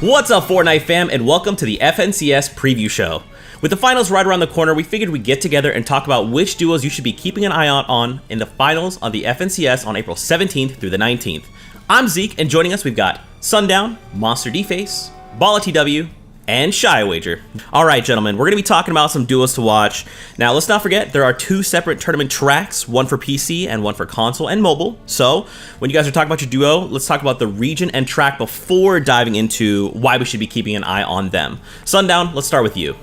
What's up, Fortnite fam, and welcome to the FNCS preview show. With the finals right around the corner, we figured we'd get together and talk about which duos you should be keeping an eye out on in the finals on the FNCS on April 17th through the 19th. I'm Zeke, and joining us we've got Sundown, MonsterDface, BallaTW, and Shyowager. Alright gentlemen, we're going to be talking about some duos to watch. Now let's not forget, there are two separate tournament tracks, one for PC and one for console and mobile. So, when you guys are talking about your duo, let's talk about the region and track before diving into why we should be keeping an eye on them. Sundown, let's start with you.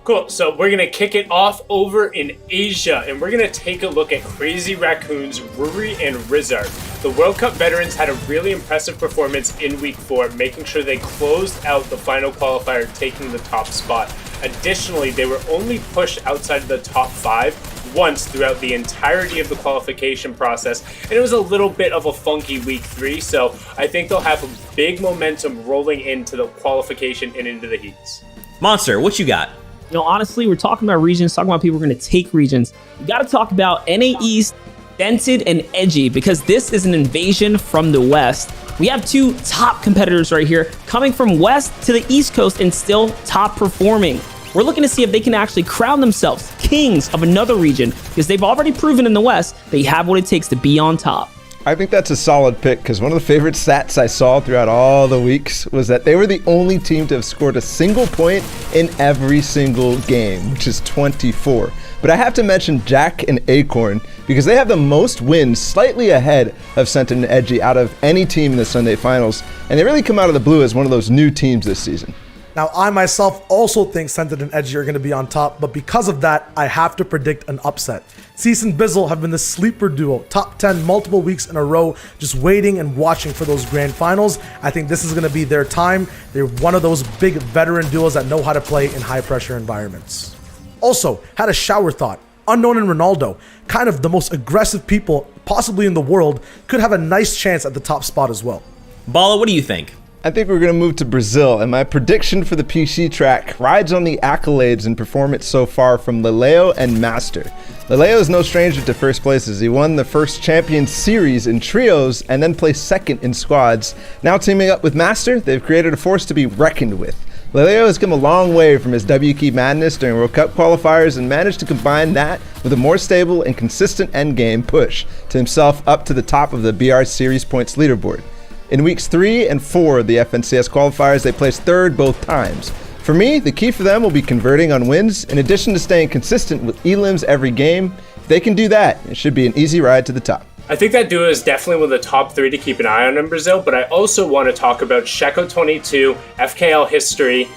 Cool, so we're going to kick it off over in Asia, and we're going to take a look at Crazy Raccoons, Ruri, and Rizard. The World Cup veterans had a really impressive performance in Week 4, making sure they closed out the final qualifier, taking the top spot. Additionally, they were only pushed outside of the top 5 once throughout the entirety of the qualification process, and it was a little bit of a funky Week 3, so I think they'll have a big momentum rolling into the qualification and into the heats. Monster, what you got? You know, honestly, we're talking about regions, talking about people who are going to take regions. You got to talk about NA East, Dented, and Edgy, because this is an invasion from the West. We have two top competitors right here coming from West to the East Coast and still top performing. We're looking to see if they can actually crown themselves kings of another region, because they've already proven in the West they have what it takes to be on top. I think that's a solid pick, because one of the favorite stats I saw throughout all the weeks was that they were the only team to have scored a single point in every single game, which is 24. But I have to mention Jack and Acorn, because they have the most wins, slightly ahead of Scented and Edgy out of any team in the Sunday Finals, and they really come out of the blue as one of those new teams this season. Now, I myself also think Scented and Edgy are going to be on top, but because of that, I have to predict an upset. Cease and Bizzle have been the sleeper duo, top 10 multiple weeks in a row, just waiting and watching for those grand finals. I think this is going to be their time. They're one of those big veteran duos that know how to play in high-pressure environments. Also, had a shower thought. Unknown and Ronaldo, kind of the most aggressive people possibly in the world, could have a nice chance at the top spot as well. Balla, what do you think? I think we're going to move to Brazil, and my prediction for the PC track rides on the accolades and performance so far from Leleo and Master. Leleo is no stranger to first places. He won the first Champion Series in trios and then placed second in squads. Now teaming up with Master, they've created a force to be reckoned with. Leleo has come a long way from his W key madness during World Cup qualifiers and managed to combine that with a more stable and consistent endgame push to himself up to the top of the BR Series points leaderboard. In weeks 3 and 4 of the FNCS qualifiers, they placed third both times. For me, the key for them will be converting on wins, in addition to staying consistent with elims every game. If they can do that, it should be an easy ride to the top. I think that duo is definitely one of the top 3 to keep an eye on in Brazil, but I also want to talk about Sheko22, FKL History,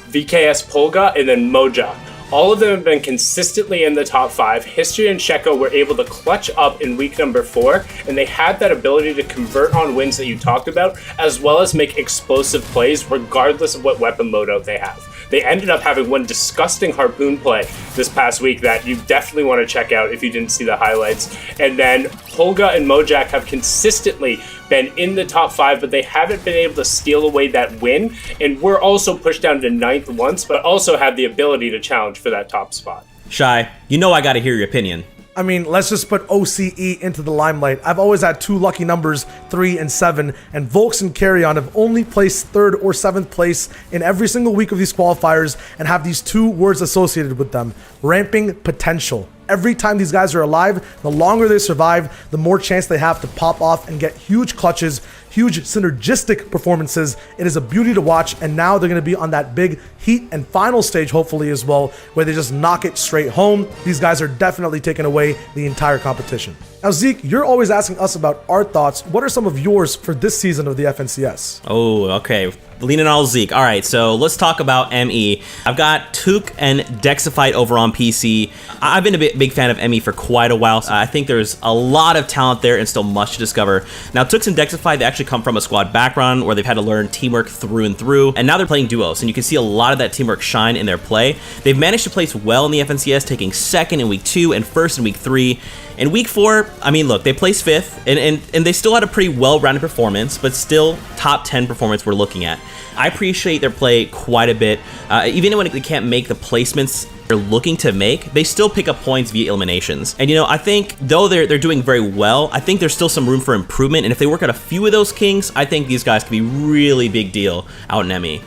VKS Polga, and then Moja. All of them have been consistently in the top 5. History and Sheko were able to clutch up in week number 4, and they had that ability to convert on wins that you talked about, as well as make explosive plays regardless of what weapon loadout they have. They ended up having one disgusting harpoon play this past week that you definitely want to check out if you didn't see the highlights. And then Polga and Mojak have consistently been in the top 5, but they haven't been able to steal away that win. And we're also pushed down to 9th once, but also have the ability to challenge for that top spot. Shy, you know I gotta hear your opinion. I mean, let's just put OCE into the limelight. I've always had two lucky numbers, 3 and 7, and Volks and Carrion have only placed 3rd or 7th place in every single week of these qualifiers and have these two words associated with them: ramping potential. Every time these guys are alive, the longer they survive, the more chance they have to pop off and get huge clutches, huge synergistic performances. It is a beauty to watch, and now they're going to be on that big heat and final stage, hopefully as well, where they just knock it straight home. These guys are definitely taking away the entire competition. Now, Zeke, you're always asking us about our thoughts. What are some of yours for this season of the FNCS? Oh, okay. Leaning on Zeke. All right, so let's talk about ME. I've got Took and Dexified over on PC. I've been a big fan of ME for quite a while. I think there's a lot of talent there and still much to discover. Now, Tooks and Dexified, they actually come from a squad background where they've had to learn teamwork through and through, and now they're playing duos, and you can see a lot of that teamwork shine in their play. They've managed to place well in the FNCS, taking 2nd in week 2 and 1st in week 3. In week 4, I mean, look, they placed 5th, and they still had a pretty well-rounded performance, but still top 10 performance we're looking at. I appreciate their play quite a bit. Even when they can't make the placements they're looking to make, they still pick up points via eliminations. And I think though they're doing very well, I think there's still some room for improvement, and if they work out a few of those kings, I think these guys could be really big deal out in ME.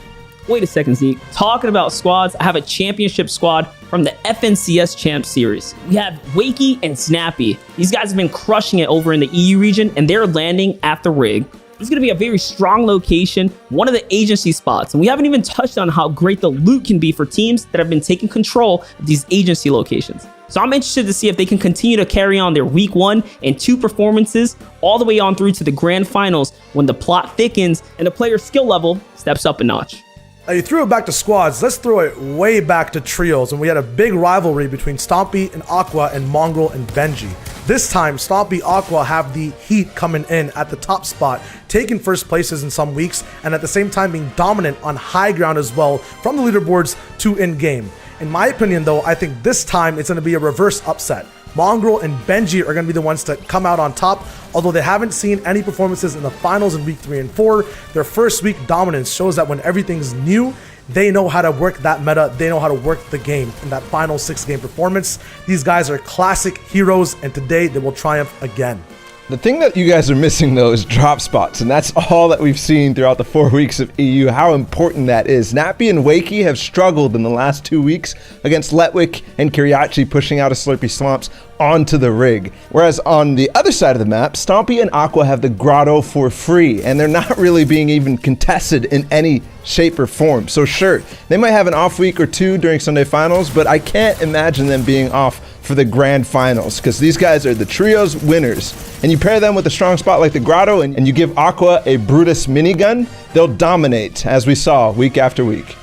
Wait a second, Zeke. Talking about squads, I have a championship squad from the FNCS Champ Series. We have Wakey and Snappy. These guys have been crushing it over in the EU region, and they're landing at the rig. This is going to be a very strong location, one of the agency spots, and we haven't even touched on how great the loot can be for teams that have been taking control of these agency locations. So I'm interested to see if they can continue to carry on their week 1 and 2 performances all the way on through to the grand finals when the plot thickens and the player's skill level steps up a notch. Now you threw it back to squads, let's throw it way back to trios, and we had a big rivalry between Stompy and Aqua and Mongrel and Benji. This time, Stompy Aqua have the heat coming in at the top spot, taking first places in some weeks, and at the same time being dominant on high ground as well, from the leaderboards to in-game. In my opinion though, I think this time it's going to be a reverse upset. Mongrel and Benji are going to be the ones to come out on top, although they haven't seen any performances in the finals in week 3 and 4. Their first week dominance shows that when everything's new, they know how to work that meta, they know how to work the game in that final 6-game performance. These guys are classic heroes, and today they will triumph again. The thing that you guys are missing, though, is drop spots, and that's all that we've seen throughout the 4 weeks of EU, how important that is. Nappy and Wakey have struggled in the last 2 weeks against Letwick and Kiriachi pushing out of Slurpy Swamps onto the rig. Whereas on the other side of the map, Stompy and Aqua have the Grotto for free, and they're not really being even contested in any shape or form. So sure, they might have an off week or 2 during Sunday finals, but I can't imagine them being off for the grand finals, because these guys are the trios winners. And you pair them with a strong spot like the Grotto, and you give Aqua a Brutus minigun, they'll dominate, as we saw week after week.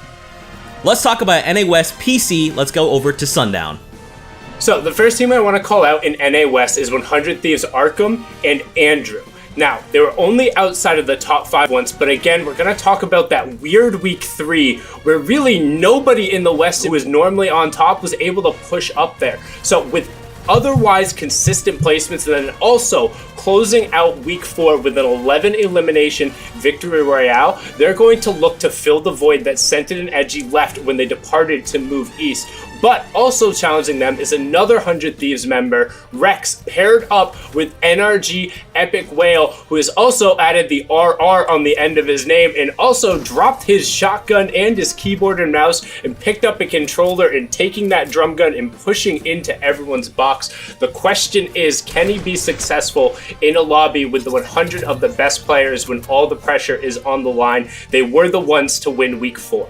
Let's talk about NA West PC. Let's go over to Sundown. So the first team I want to call out in NA West is 100 Thieves Arkham and Andrew. Now, they were only outside of the top 5 once, but again, we're going to talk about that weird week 3 where really nobody in the West who was normally on top was able to push up there. So with otherwise consistent placements, and then also closing out week 4 with an 11 elimination victory royale, they're going to look to fill the void that Scented and Edgy left when they departed to move east. But also challenging them is another 100 Thieves member, Rex, paired up with NRG Epic Whale, who has also added the RR on the end of his name and also dropped his shotgun and his keyboard and mouse and picked up a controller and taking that drum gun and pushing into everyone's box. The question is, can he be successful in a lobby with the 100 of the best players when all the pressure is on the line? They were the ones to win week 4.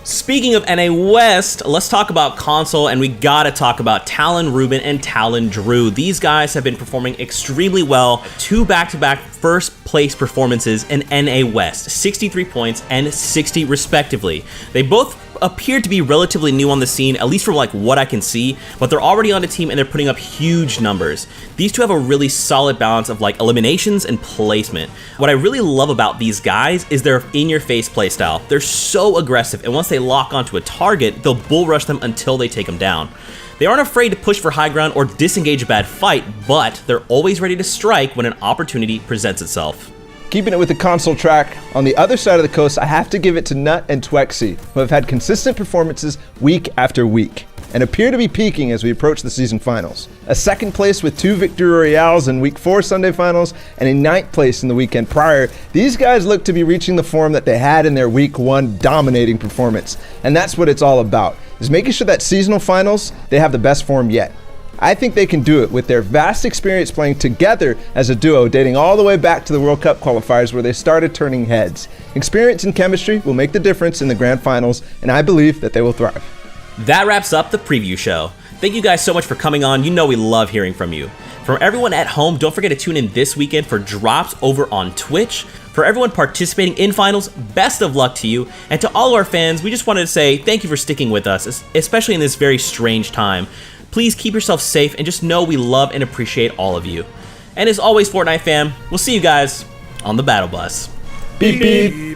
Speaking of NA West, let's talk about console, and we gotta talk about Talon Ruben and Talon Drew. These guys have been performing extremely well. 2 back-to-back first place performances in NA West, 63 points and 60 respectively. They both appear to be relatively new on the scene, at least from like what I can see, but they're already on a team and they're putting up huge numbers. These two have a really solid balance of like eliminations and placement. What I really love about these guys is their in-your-face playstyle. They're so aggressive, and once they lock onto a target, they'll bull rush them until they take them down. They aren't afraid to push for high ground or disengage a bad fight, but they're always ready to strike when an opportunity presents itself. Keeping it with the console track, on the other side of the coast, I have to give it to Nut and Twexy, who have had consistent performances week after week, and appear to be peaking as we approach the season finals. A 2nd place with 2 victory royales in week 4 Sunday finals, and a 9th place in the weekend prior, these guys look to be reaching the form that they had in their week 1 dominating performance. And that's what it's all about, is making sure that seasonal finals, they have the best form yet. I think they can do it with their vast experience playing together as a duo, dating all the way back to the World Cup qualifiers where they started turning heads. Experience and chemistry will make the difference in the grand finals, and I believe that they will thrive. That wraps up the preview show. Thank you guys so much for coming on. You know we love hearing from you. For everyone at home, don't forget to tune in this weekend for drops over on Twitch. For everyone participating in finals, best of luck to you. And to all our fans, we just wanted to say thank you for sticking with us, especially in this very strange time. Please keep yourself safe and just know we love and appreciate all of you. And as always, Fortnite fam, we'll see you guys on the battle bus. Beep beep.